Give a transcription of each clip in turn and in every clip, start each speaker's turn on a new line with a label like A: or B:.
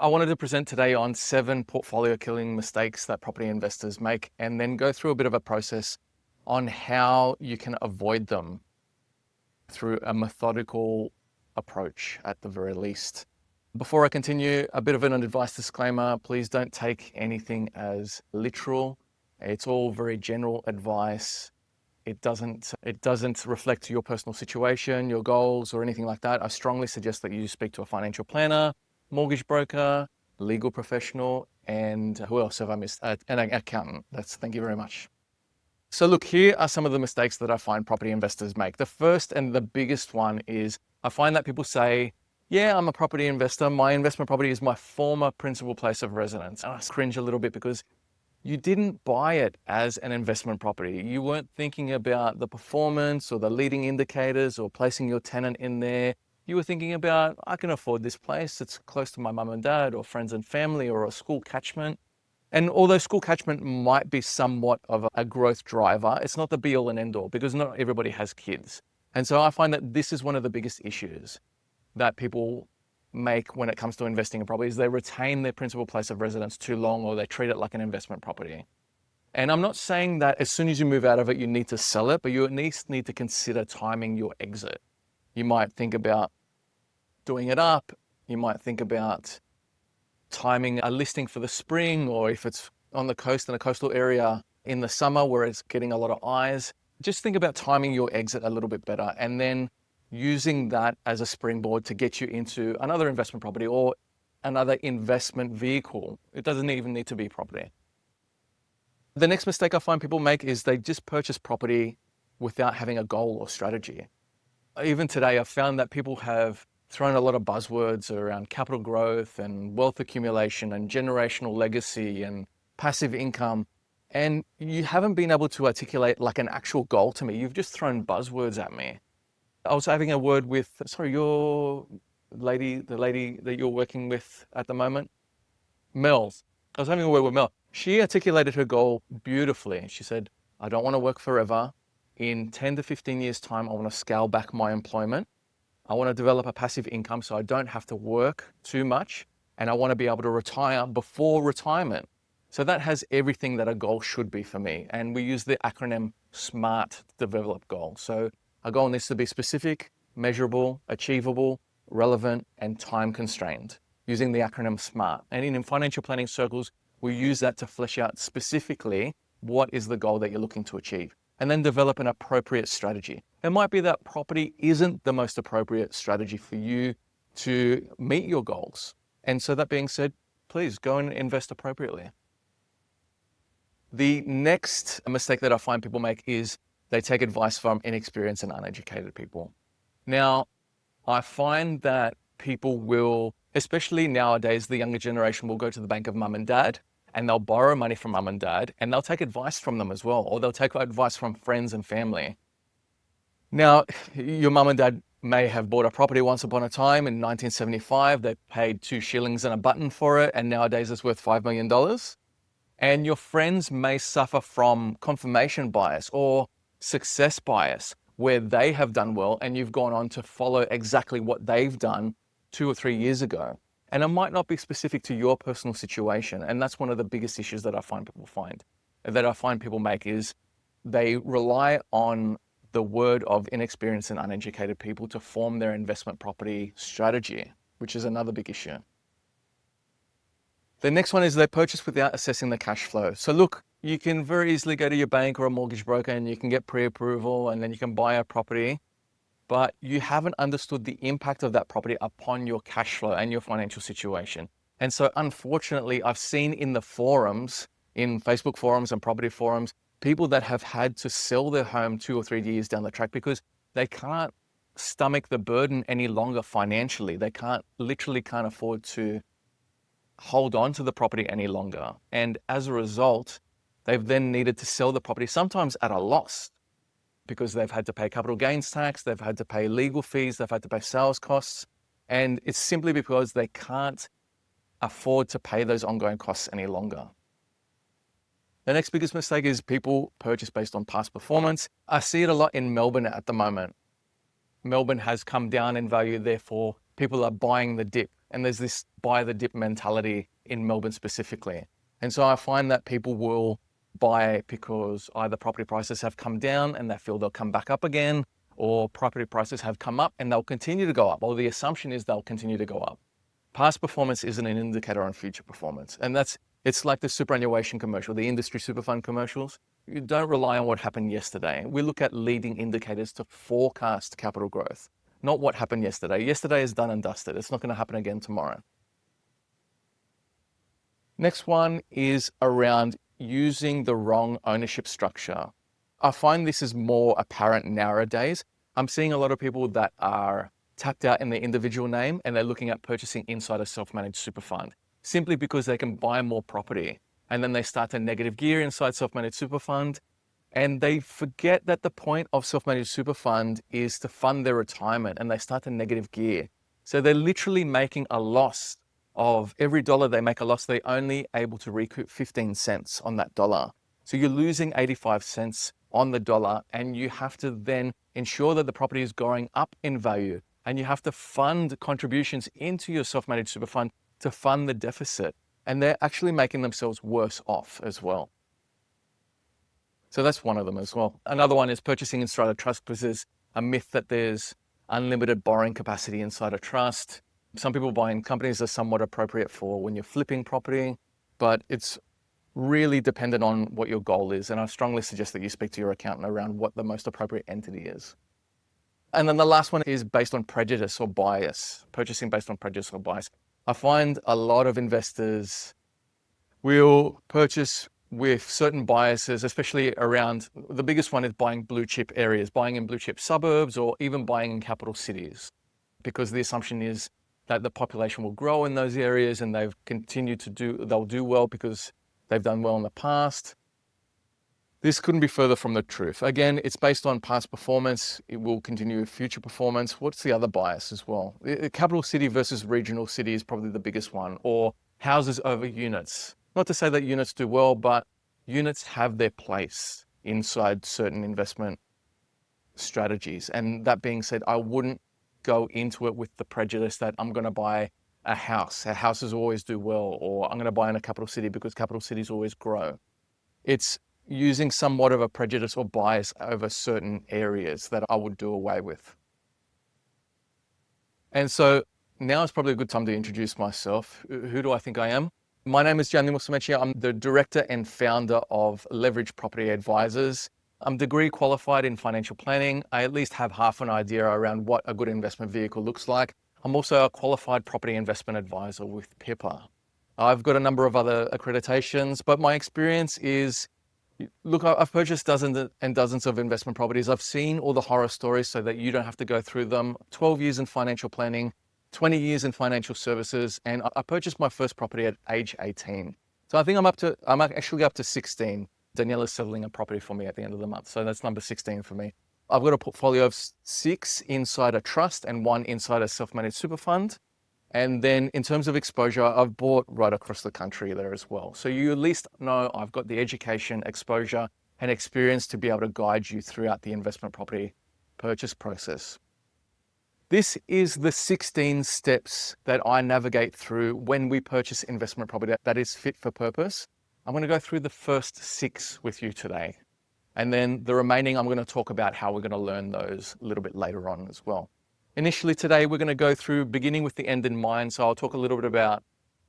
A: I wanted to present today on 7 portfolio killing mistakes that property investors make, and then go through a bit of a process on how you can avoid them through a methodical approach at the very least. Before I continue, a bit of an advice disclaimer: please don't take anything as literal. It's all very general advice. It doesn't reflect your personal situation, your goals, or anything like that. I strongly suggest that you speak to a financial planner, mortgage broker, legal professional, and who else have I missed? An accountant. Thank you very much. So look, here are some of the mistakes that I find property investors make. The first and the biggest one is I find that people say, yeah, I'm a property investor. My investment property is my former principal place of residence. And I cringe a little bit because you didn't buy it as an investment property. You weren't thinking about the performance or the leading indicators or placing your tenant in there. You were thinking about, I can afford this place. It's close to my mum and dad or friends and family or a school catchment. And although school catchment might be somewhat of a growth driver, it's not the be all and end all because not everybody has kids. And so I find that this is one of the biggest issues that people make when it comes to investing in properties. They retain their principal place of residence too long, or they treat it like an investment property. And I'm not saying that as soon as you move out of it, you need to sell it, but you at least need to consider timing your exit. You might think about doing it up. You might think about timing a listing for the spring, or if it's on the coast in a coastal area in the summer where it's getting a lot of eyes. Just think about timing your exit a little bit better, and then using that as a springboard to get you into another investment property or another investment vehicle. It doesn't even need to be property. The next mistake I find people make is they just purchase property without having a goal or strategy. Even today, I've found that people have thrown a lot of buzzwords around capital growth and wealth accumulation and generational legacy and passive income. And you haven't been able to articulate like an actual goal to me. You've just thrown buzzwords at me. I was having a word with, the lady that you're working with at the moment, Mel. I was having a word with Mel. She articulated her goal beautifully. She said, I don't want to work forever. In 10 to 15 years time, I want to scale back my employment. I want to develop a passive income so I don't have to work too much, and I want to be able to retire before retirement. So that has everything that a goal should be for me. And we use the acronym SMART to develop goals. So a goal needs to be specific, measurable, achievable, relevant, and time constrained, using the acronym SMART. And in financial planning circles, we use that to flesh out specifically what is the goal that you're looking to achieve, and then develop an appropriate strategy. It might be that property isn't the most appropriate strategy for you to meet your goals. And so that being said, please go and invest appropriately. The next mistake that I find people make is they take advice from inexperienced and uneducated people. Now, I find that people will, especially nowadays, the younger generation will go to the bank of mum and dad, and they'll borrow money from mum and dad, and they'll take advice from them as well, or they'll take advice from friends and family. Now, your mum and dad may have bought a property once upon a time in 1975. They paid 2 shillings and a button for it, and nowadays it's worth $5 million. And your friends may suffer from confirmation bias or success bias, where they have done well and you've gone on to follow exactly what they've done 2 or 3 years ago. And it might not be specific to your personal situation. And that's one of the biggest issues that I find people make is they rely on the word of inexperienced and uneducated people to form their investment property strategy, which is another big issue. The next one is they purchase without assessing the cash flow. So look, you can very easily go to your bank or a mortgage broker and you can get pre-approval and then you can buy a property, but you haven't understood the impact of that property upon your cash flow and your financial situation. And so unfortunately, I've seen in the forums, in Facebook forums and property forums, people that have had to sell their home 2 or 3 years down the track because they can't stomach the burden any longer financially. They literally can't afford to hold on to the property any longer. And as a result, they've then needed to sell the property, sometimes at a loss, because they've had to pay capital gains tax, they've had to pay legal fees, they've had to pay sales costs. And it's simply because they can't afford to pay those ongoing costs any longer. The next biggest mistake is people purchase based on past performance. I see it a lot in Melbourne at the moment. Melbourne has come down in value, therefore people are buying the dip. And there's this buy the dip mentality in Melbourne specifically. And so I find that people will buy because either property prices have come down and they feel they'll come back up again, or property prices have come up and they'll continue to go up. Or the assumption is they'll continue to go up. Past performance isn't an indicator on future performance. And it's like the superannuation commercial, the industry super fund commercials. You don't rely on what happened yesterday. We look at leading indicators to forecast capital growth, not what happened yesterday. Yesterday is done and dusted. It's not going to happen again tomorrow. Next one is around using the wrong ownership structure. I find this is more apparent nowadays. I'm seeing a lot of people that are tapped out in their individual name and they're looking at purchasing inside a self-managed super fund simply because they can buy more property. And then they start to negative gear inside self-managed super fund. And they forget that the point of self-managed super fund is to fund their retirement, and they start to negative gear. So they're literally making a loss of every dollar they make a loss. They're only able to recoup 15 cents on that dollar. So you're losing 85 cents on the dollar, and you have to then ensure that the property is going up in value, and you have to fund contributions into your self-managed super fund to fund the deficit. And they're actually making themselves worse off as well. So that's one of them as well. Another one is purchasing inside a trust, because there's a myth that there's unlimited borrowing capacity inside a trust. Some people buying companies are somewhat appropriate for when you're flipping property, but it's really dependent on what your goal is. And I strongly suggest that you speak to your accountant around what the most appropriate entity is. And then the last one is based on prejudice or bias, purchasing based on prejudice or bias. I find a lot of investors will purchase with certain biases, especially around, the biggest one is buying blue chip areas, buying in blue chip suburbs, or even buying in capital cities, because the assumption is that the population will grow in those areas and they'll do well because they've done well in the past. This couldn't be further from the truth. Again, it's based on past performance. It will continue with future performance. What's the other bias as well? Capital city versus regional city is probably the biggest one, or houses over units. Not to say that units do well, but units have their place inside certain investment strategies. And that being said, I wouldn't go into it with the prejudice that I'm going to buy a house. Houses always do well, or I'm going to buy in a capital city because capital cities always grow. It's using somewhat of a prejudice or bias over certain areas that I would do away with. And so now is probably a good time to introduce myself. Who do I think I am? My name is Gianni Musumeci. I'm the director and founder of Leverage Property Advisors. I'm degree qualified in financial planning. I at least have half an idea around what a good investment vehicle looks like. I'm also a qualified property investment advisor with PIPA. I've got a number of other accreditations, but my experience is, look, I've purchased dozens and dozens of investment properties. I've seen all the horror stories so that you don't have to go through them. 12 years in financial planning, 20 years in financial services, and I purchased my first property at age 18. So I think I'm actually up to 16. Daniela's settling a property for me at the end of the month. So that's number 16 for me. I've got a portfolio of 6 inside a trust and 1 inside a self-managed super fund. And then in terms of exposure, I've bought right across the country there as well. So you at least know I've got the education, exposure, and experience to be able to guide you throughout the investment property purchase process. This is the 16 steps that I navigate through when we purchase investment property that is fit for purpose. I'm going to go through the first 6 with you today. And then the remaining, I'm going to talk about how we're going to learn those a little bit later on as well. Initially today, we're going to go through beginning with the end in mind. So I'll talk a little bit about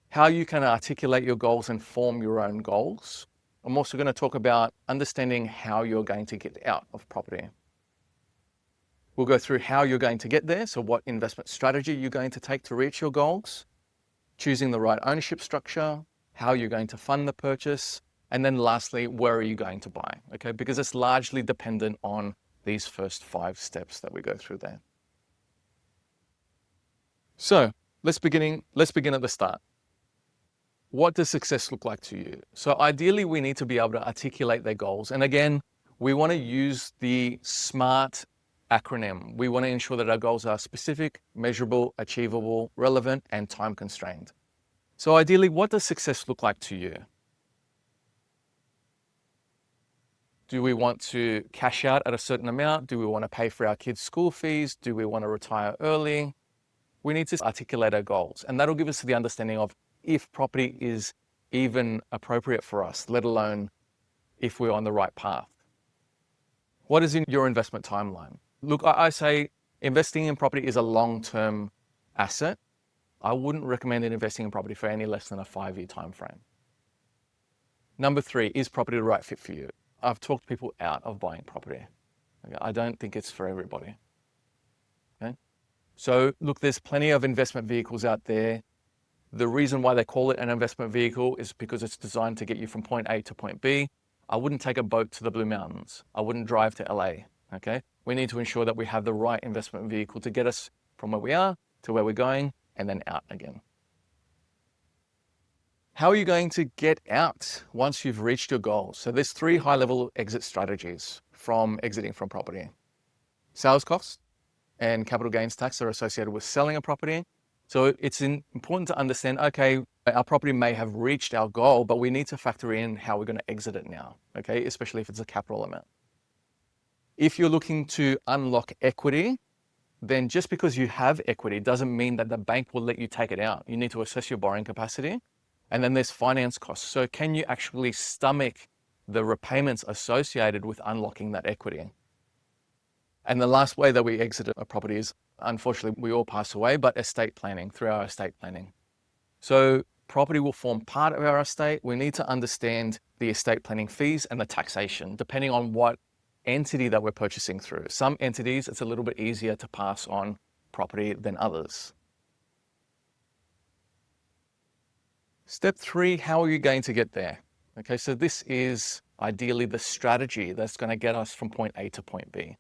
A: how you can articulate your goals and form your own goals. I'm also going to talk about understanding how you're going to get out of property. We'll go through how you're going to get there. So what investment strategy you're going to take to reach your goals, choosing the right ownership structure, how you're going to fund the purchase, and then lastly, where are you going to buy? Okay, because it's largely dependent on these first 5 steps that we go through there. So let's begin at the start. What does success look like to you? So ideally, we need to be able to articulate their goals. And again, we want to use the SMART acronym. We want to ensure that our goals are specific, measurable, achievable, relevant, and time constrained. So ideally, what does success look like to you? Do we want to cash out at a certain amount? Do we want to pay for our kids' school fees? Do we want to retire early? we need to articulate our goals, and that'll give us the understanding of if property is even appropriate for us, let alone if we're on the right path. What is in your investment timeline? Look, I say investing in property is a long-term asset. I wouldn't recommend investing in property for any less than a 5-year time frame. Number 3, is property the right fit for you? I've talked people out of buying property. Okay? I don't think it's for everybody. Okay? So look, there's plenty of investment vehicles out there. The reason why they call it an investment vehicle is because it's designed to get you from point A to point B. I wouldn't take a boat to the Blue Mountains. I wouldn't drive to LA, okay? We need to ensure that we have the right investment vehicle to get us from where we are to where we're going and then out again. How are you going to get out once you've reached your goals? So there's 3 high-level exit strategies from exiting from property. Sales costs and capital gains tax are associated with selling a property. So it's important to understand, okay, our property may have reached our goal, but we need to factor in how we're going to exit it now, okay, especially if it's a capital amount. If you're looking to unlock equity, then just because you have equity doesn't mean that the bank will let you take it out. You need to assess your borrowing capacity. And then there's finance costs. So can you actually stomach the repayments associated with unlocking that equity? And the last way that we exit a property is, unfortunately, we all pass away, but estate planning, through our estate planning. So property will form part of our estate. We need to understand the estate planning fees and the taxation, depending on what entity that we're purchasing through. Some entities, it's a little bit easier to pass on property than others. Step 3, how are you going to get there? Okay, so this is ideally the strategy that's going to get us from point A to point B.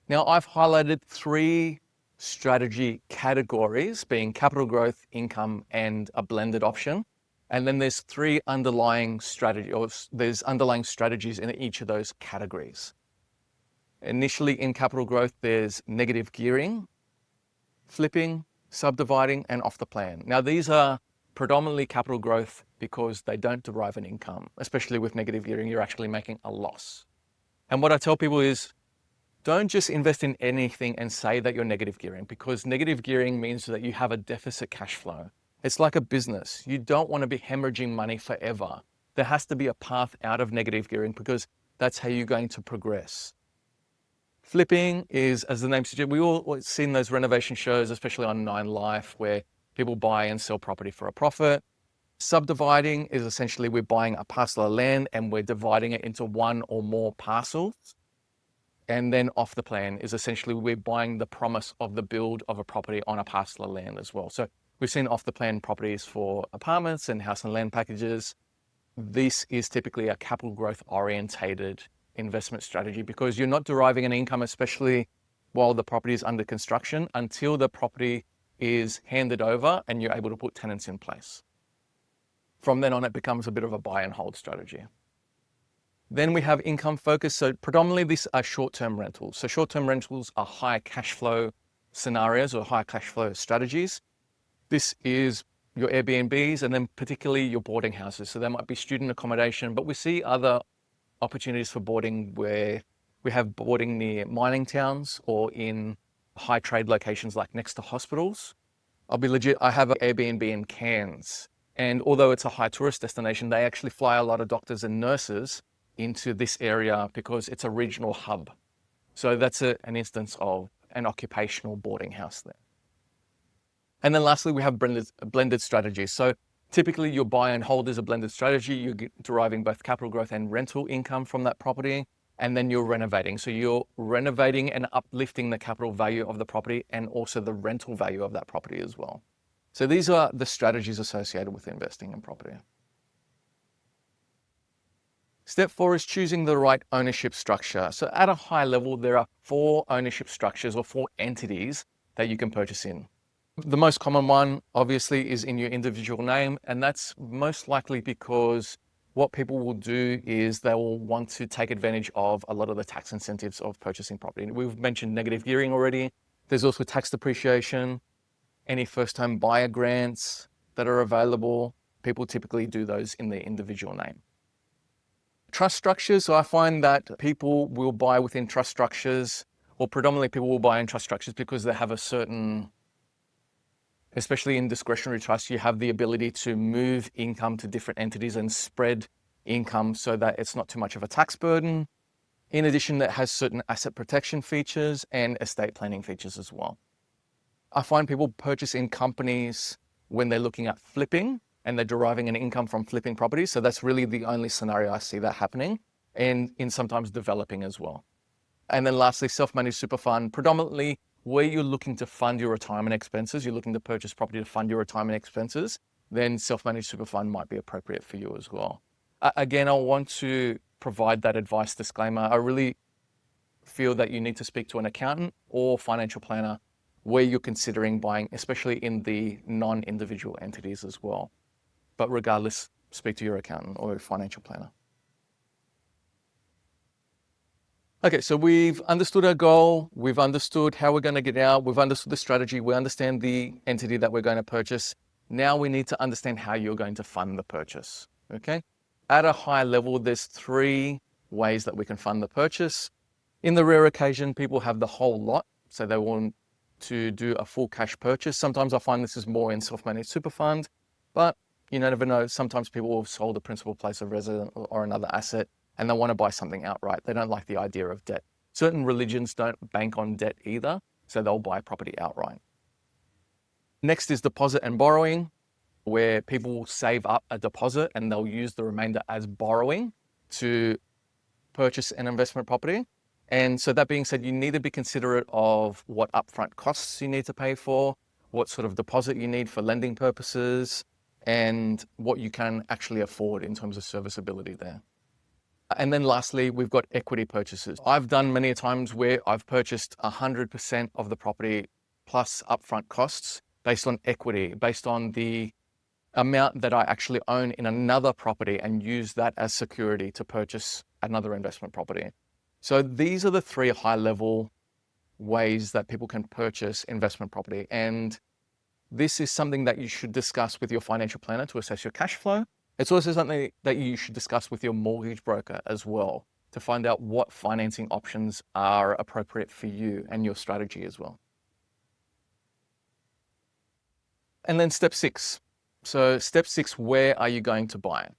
A: Now, I've highlighted 3 strategy categories, being capital growth, income, and a blended option. And then there's 3 underlying strategies in each of those categories. Initially in capital growth, there's negative gearing, flipping, subdividing, and off the plan. Now, these are predominantly capital growth because they don't derive an income, especially with negative gearing, you're actually making a loss. And what I tell people is, don't just invest in anything and say that you're negative gearing, because negative gearing means that you have a deficit cash flow. It's like a business. You don't want to be hemorrhaging money forever. There has to be a path out of negative gearing because that's how you're going to progress. Flipping is, as the name suggests, we all seen those renovation shows, especially on 9 Life, where people buy and sell property for a profit. Subdividing is essentially we're buying a parcel of land and we're dividing it into 1 or more parcels. And then off the plan is essentially we're buying the promise of the build of a property on a parcel of land as well. So we've seen off the plan properties for apartments and house and land packages. This is typically a capital growth orientated investment strategy because you're not deriving an income, especially while the property is under construction, until the property is handed over and you're able to put tenants in place. From then on, it becomes a bit of a buy and hold strategy. Then we have income focus. So predominantly these are short-term rentals. So short-term rentals are high cash flow scenarios or high cash flow strategies. This is your Airbnbs and then particularly your boarding houses. So there might be student accommodation, but we see other opportunities for boarding where we have boarding near mining towns or in high trade locations like next to hospitals. I'll be legit, I have an Airbnb in Cairns. And although it's a high tourist destination, they actually fly a lot of doctors and nurses into this area because it's a regional hub. So that's an instance of an occupational boarding house there. And then lastly, we have blended strategies. So typically your buy and hold is a blended strategy. You're deriving both capital growth and rental income from that property. And then you're renovating. So you're renovating and uplifting the capital value of the property and also the rental value of that property as well. So these are the strategies associated with investing in property. Step 4 is choosing the right ownership structure. So at a high level, there are 4 ownership structures or 4 entities that you can purchase in. The most common one, obviously, is in your individual name, and that's most likely because what people will do is they will want to take advantage of a lot of the tax incentives of purchasing property. We've mentioned negative gearing already. There's also tax depreciation, any first-time buyer grants that are available. People typically do those in their individual name. Trust structures, so I find that people will buy within trust structures, or predominantly people will buy in trust structures because they have a certain Especially in discretionary trusts, you have the ability to move income to different entities and spread income so that it's not too much of a tax burden. In addition, that has certain asset protection features and estate planning features as well. I find people purchase in companies when they're looking at flipping and they're deriving an income from flipping properties. So that's really the only scenario I see that happening, and in sometimes developing as well. And then lastly, self-managed super fund, predominantly where you're looking to fund your retirement expenses, you're looking to purchase property to fund your retirement expenses, then self-managed super fund might be appropriate for you as well. Again, I want to provide that advice disclaimer. I really feel that you need to speak to an accountant or financial planner where you're considering buying, especially in the non-individual entities as well. But regardless, speak to your accountant or a financial planner. Okay, so we've understood our goal, we've understood how we're going to get out, we've understood the strategy, we understand the entity that we're going to purchase. Now we need to understand how you're going to fund the purchase, okay? At a high level, there's 3 ways that we can fund the purchase. In the rare occasion, people have the whole lot, so they want to do a full cash purchase. Sometimes I find this is more in self-managed super fund, but you never know. Sometimes people have sold a principal place of residence or another asset and they want to buy something outright. They don't like the idea of debt. Certain religions don't bank on debt either, so they'll buy property outright. Next is deposit and borrowing, where people will save up a deposit and they'll use the remainder as borrowing to purchase an investment property. And so that being said, you need to be considerate of what upfront costs you need to pay for, what sort of deposit you need for lending purposes, and what you can actually afford in terms of serviceability there. And then lastly, we've got equity purchases. I've done many times where I've purchased 100% of the property plus upfront costs based on equity, based on the amount that I actually own in another property and use that as security to purchase another investment property. So these are the 3 high-level ways that people can purchase investment property. And this is something that you should discuss with your financial planner to assess your cash flow. It's also something that you should discuss with your mortgage broker as well to find out what financing options are appropriate for you and your strategy as well. And then step 6. So step 6, where are you going to buy?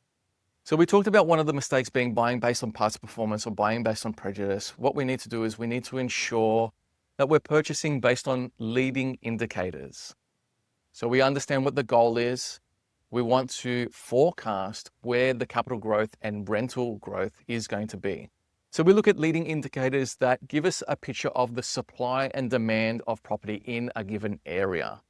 A: So we talked about one of the mistakes being buying based on past performance or buying based on prejudice. What we need to do is we need to ensure that we're purchasing based on leading indicators. So we understand what the goal is. We want to forecast where the capital growth and rental growth is going to be. So we look at leading indicators that give us a picture of the supply and demand of property in a given area.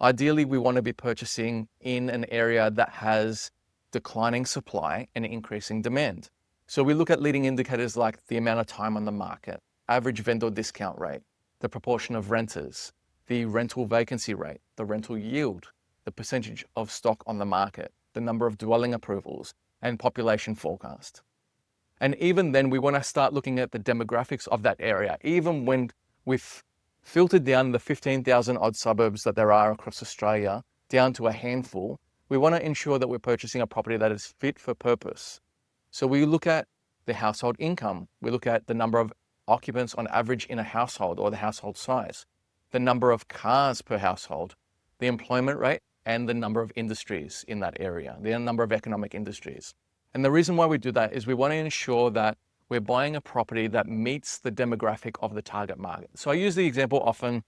A: Ideally, we want to be purchasing in an area that has declining supply and increasing demand. So we look at leading indicators like the amount of time on the market, average vendor discount rate, the proportion of renters, the rental vacancy rate, the rental yield, the percentage of stock on the market, the number of dwelling approvals, and population forecast. And even then, we want to start looking at the demographics of that area. Even when we've filtered down the 15,000 odd suburbs that there are across Australia down to a handful, we want to ensure that we're purchasing a property that is fit for purpose. So we look at the household income. We look at the number of occupants on average in a household or the household size, the number of cars per household, the employment rate, and the number of industries in that area, the number of economic industries. And the reason why we do that is we want to ensure that we're buying a property that meets the demographic of the target market. So I use the example often,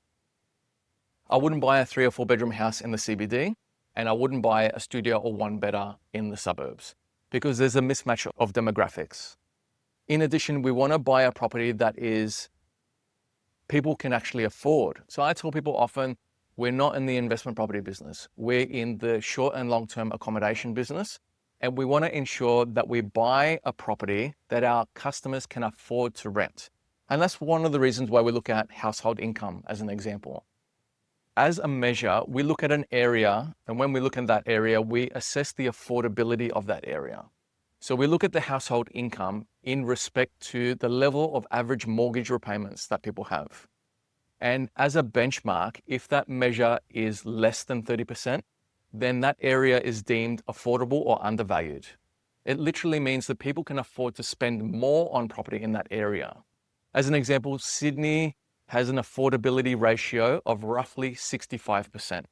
A: I wouldn't buy a 3 or 4 bedroom house in the CBD, and I wouldn't buy a studio or 1-bedder in the suburbs because there's a mismatch of demographics. In addition, we want to buy a property that is people can actually afford. So I tell people often, we're not in the investment property business. We're in the short and long-term accommodation business. And we want to ensure that we buy a property that our customers can afford to rent. And that's one of the reasons why we look at household income as an example. As a measure, we look at an area, and when we look at that area, we assess the affordability of that area. So we look at the household income in respect to the level of average mortgage repayments that people have. And as a benchmark, if that measure is less than 30%, then that area is deemed affordable or undervalued. It literally means that people can afford to spend more on property in that area. As an example, Sydney has an affordability ratio of roughly 65%.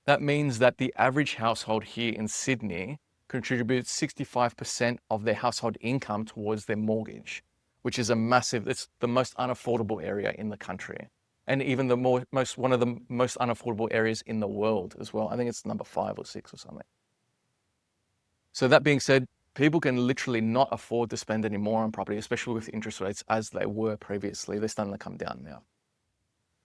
A: That means that the average household here in Sydney contributes 65% of their household income towards their mortgage, which is it's the most unaffordable area in the country. And even one of the most unaffordable areas in the world as well. I think it's number 5 or 6 or something. So that being said, people can literally not afford to spend any more on property, especially with interest rates as they were previously. They're starting to come down now.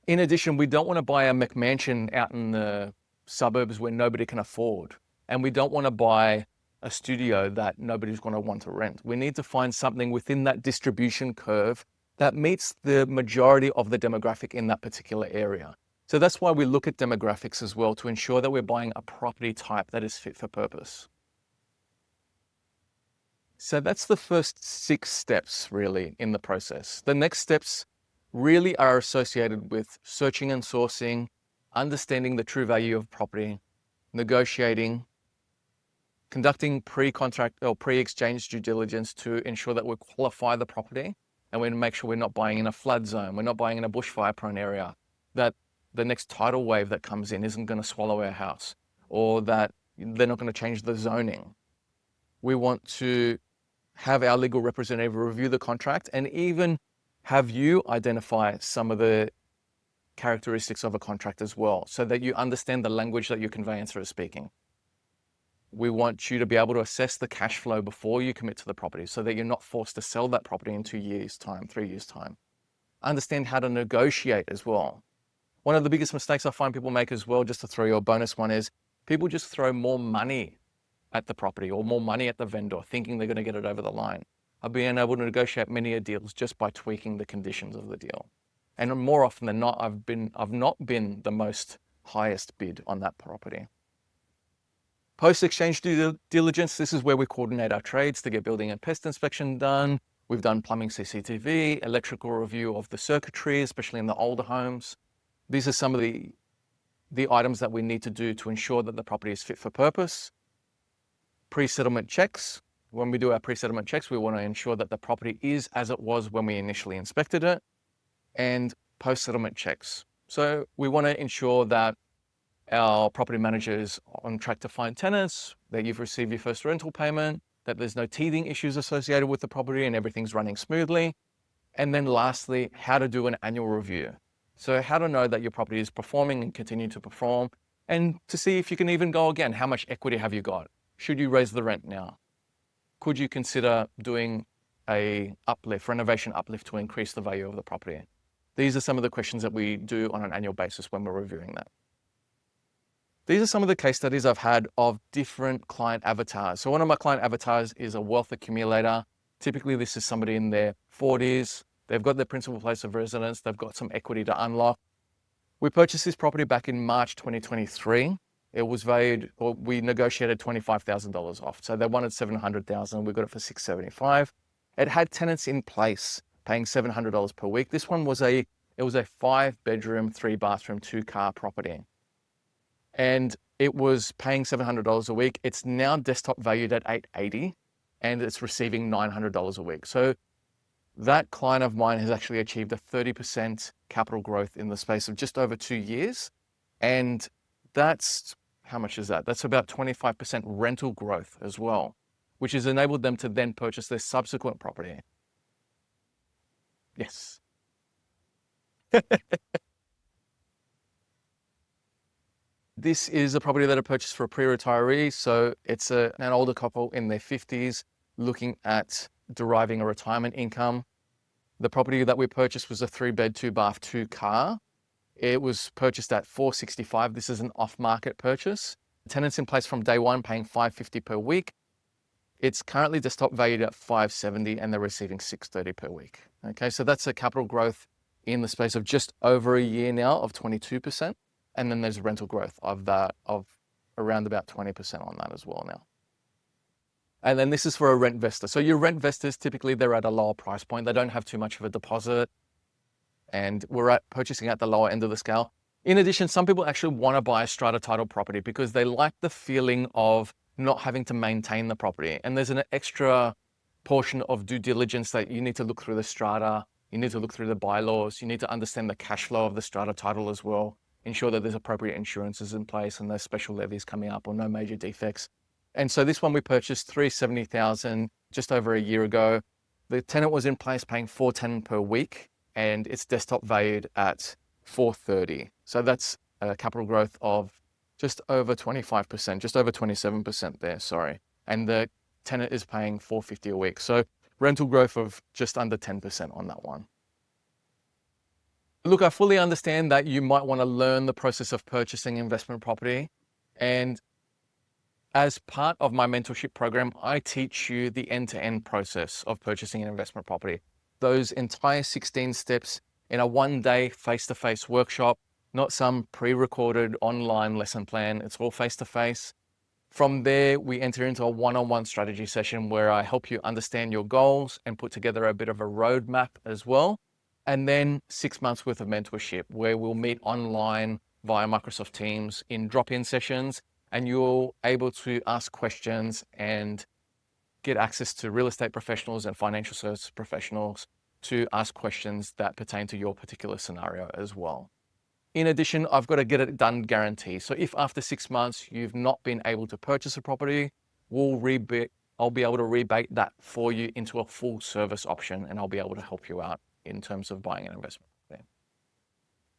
A: In addition, we don't want to buy a McMansion out in the suburbs where nobody can afford. And we don't want to buy a studio that nobody's going to want to rent. We need to find something within that distribution curve that meets the majority of the demographic in that particular area. So that's why we look at demographics as well, to ensure that we're buying a property type that is fit for purpose. So that's the first 6 steps really in the process. The next steps really are associated with searching and sourcing, understanding the true value of property, negotiating, conducting pre-contract or pre-exchange due diligence to ensure that we qualify the property, and we make sure we're not buying in a flood zone, we're not buying in a bushfire prone area, that the next tidal wave that comes in isn't going to swallow our house, or that they're not going to change the zoning. We want to have our legal representative review the contract and even have you identify some of the characteristics of a contract as well, so that you understand the language that your conveyancer is speaking. We want you to be able to assess the cash flow before you commit to the property, so that you're not forced to sell that property in 2 years' time, 3 years' time. Understand how to negotiate as well. One of the biggest mistakes I find people make as well, just to throw you a bonus one, is people just throw more money at the property or more money at the vendor, thinking they're going to get it over the line. I've been able to negotiate many deals just by tweaking the conditions of the deal. And more often than not, I've not been the most highest bid on that property. Post-exchange due diligence, this is where we coordinate our trades to get building and pest inspection done. We've done plumbing CCTV, electrical review of the circuitry, especially in the older homes. These are some of the items that we need to do to ensure that the property is fit for purpose. Pre-settlement checks. When we do our pre-settlement checks, we want to ensure that the property is as it was when we initially inspected it. And post-settlement checks. So we want to ensure that our property manager is on track to find tenants, that you've received your first rental payment, that there's no teething issues associated with the property and everything's running smoothly. And then lastly, how to do an annual review. So how to know that your property is performing and continue to perform, and to see if you can even go again, how much equity have you got? Should you raise the rent now? Could you consider doing a renovation uplift to increase the value of the property? These are some of the questions that we do on an annual basis when we're reviewing that. These are some of the case studies I've had of different client avatars. So one of my client avatars is a wealth accumulator. Typically, this is somebody in their 40s. They've got their principal place of residence. They've got some equity to unlock. We purchased this property back in March 2023. It was valued, or we negotiated $25,000 off. So they wanted $700,000. We got it for $675,000. It had tenants in place paying $700 per week. This one was it was a 5-bedroom, 3-bathroom, 2-car property. And it was paying $700 a week. It's now desktop valued at $880, and it's receiving $900 a week. So that client of mine has actually achieved a 30% capital growth in the space of just over 2 years. And that's, how much is that? That's about 25% rental growth as well, which has enabled them to then purchase their subsequent property. Yes. This is a property that I purchased for a pre-retiree. So it's an older couple in their 50s looking at deriving a retirement income. The property that we purchased was a 3-bed, 2-bath, 2-car. It was purchased at $465,000. This is an off-market purchase. Tenants in place from day one, paying $550 per week. It's currently desktop valued at $570, and they're receiving $630 per week. Okay, so that's a capital growth in the space of just over a year now of 22%. And then there's rental growth of around about 20% on that as well now. And then this is for a rentvestor. So your rentvestors, typically they're at a lower price point. They don't have too much of a deposit, and we're purchasing at the lower end of the scale. In addition, some people actually want to buy a strata title property because they like the feeling of not having to maintain the property. And there's an extra portion of due diligence that you need to look through the strata. You need to look through the bylaws. You need to understand the cash flow of the strata title as well. ensure that there's appropriate insurances in place and no special levies coming up or no major defects. And so this one we purchased $370,000 just over a year ago. The tenant was in place paying $410 per week, and it's desktop valued at $430. So that's a capital growth of just over 25%, just over 27% there, sorry. And the tenant is paying $450 a week. So rental growth of just under 10% on that one. Look, I fully understand that you might want to learn the process of purchasing investment property. And as part of my mentorship program, I teach you the end-to-end process of purchasing an investment property. Those entire 16 steps in a one-day face-to-face workshop, not some pre-recorded online lesson plan. It's all face-to-face. From there, we enter into a one-on-one strategy session where I help you understand your goals and put together a bit of a roadmap as well. And then 6 months worth of mentorship where we'll meet online via Microsoft Teams in drop-in sessions, and you're able to ask questions and get access to real estate professionals and financial services professionals to ask questions that pertain to your particular scenario as well. In addition, I've got a get it done guarantee. So if after 6 months you've not been able to purchase a property, I'll be able to rebate that for you into a full service option, and I'll be able to help you out in terms of buying an investment property.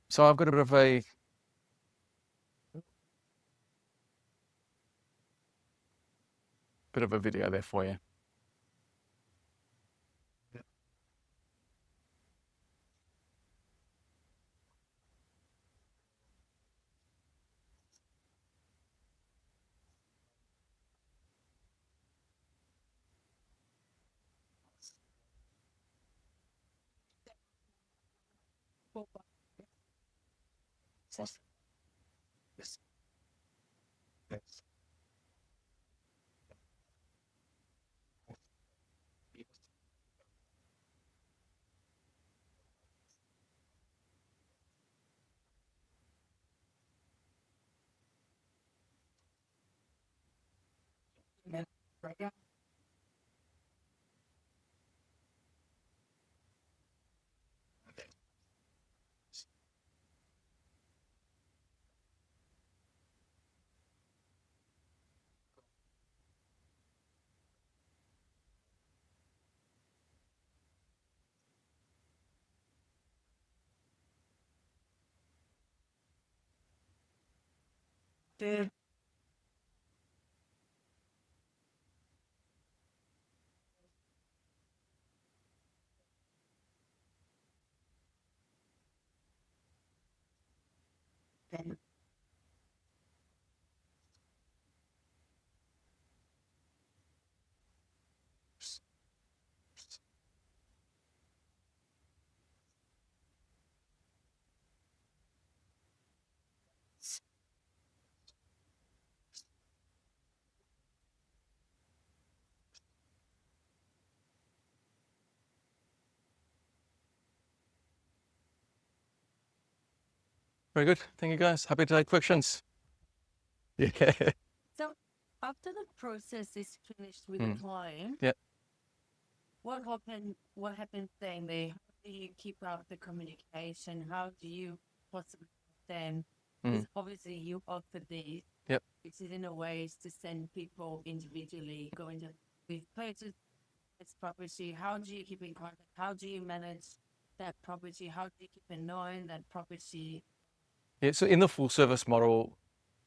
A: So I've got a bit of a video there for you.
B: Very
A: Very good. Thank you, guys. Happy to take questions. Yeah.
B: So after the process is finished with the client,
A: Yeah.
B: what happens then? How do you keep up the communication? How do you possibly then? Because obviously you offer these.
A: Yep.
B: Which is in a way to send people individually going to with purchase this property. How do you keep in contact? How do you manage that property? How do you keep in knowing that property?
A: Yeah, so in the full service model,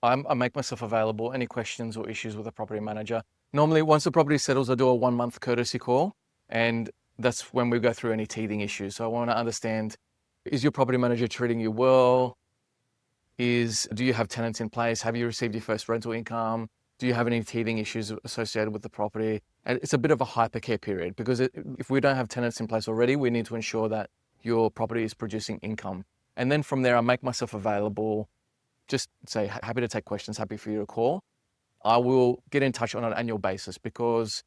A: I make myself available. Any questions or issues with a property manager. Normally, once the property settles, I do a 1 month courtesy call, and that's when we go through any teething issues. So I want to understand, is your property manager treating you well? Do you have tenants in place? Have you received your first rental income? Do you have any teething issues associated with the property? And it's a bit of a hypercare period because if we don't have tenants in place already, we need to ensure that your property is producing income. And then from there, I make myself available. Just say, happy to take questions, happy for you to call. I will get in touch on an annual basis because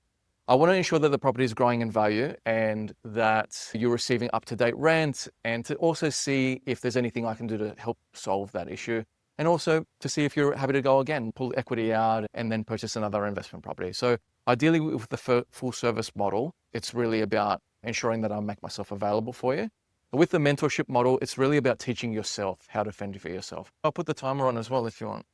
A: I want to ensure that the property is growing in value and that you're receiving up-to-date rent, and to also see if there's anything I can do to help solve that issue. And also to see if you're happy to go again, pull equity out and then purchase another investment property. So ideally with the full service model, it's really about ensuring that I make myself available for you. With the mentorship model, it's really about teaching yourself how to fend for yourself. I'll put the timer on as well if you want.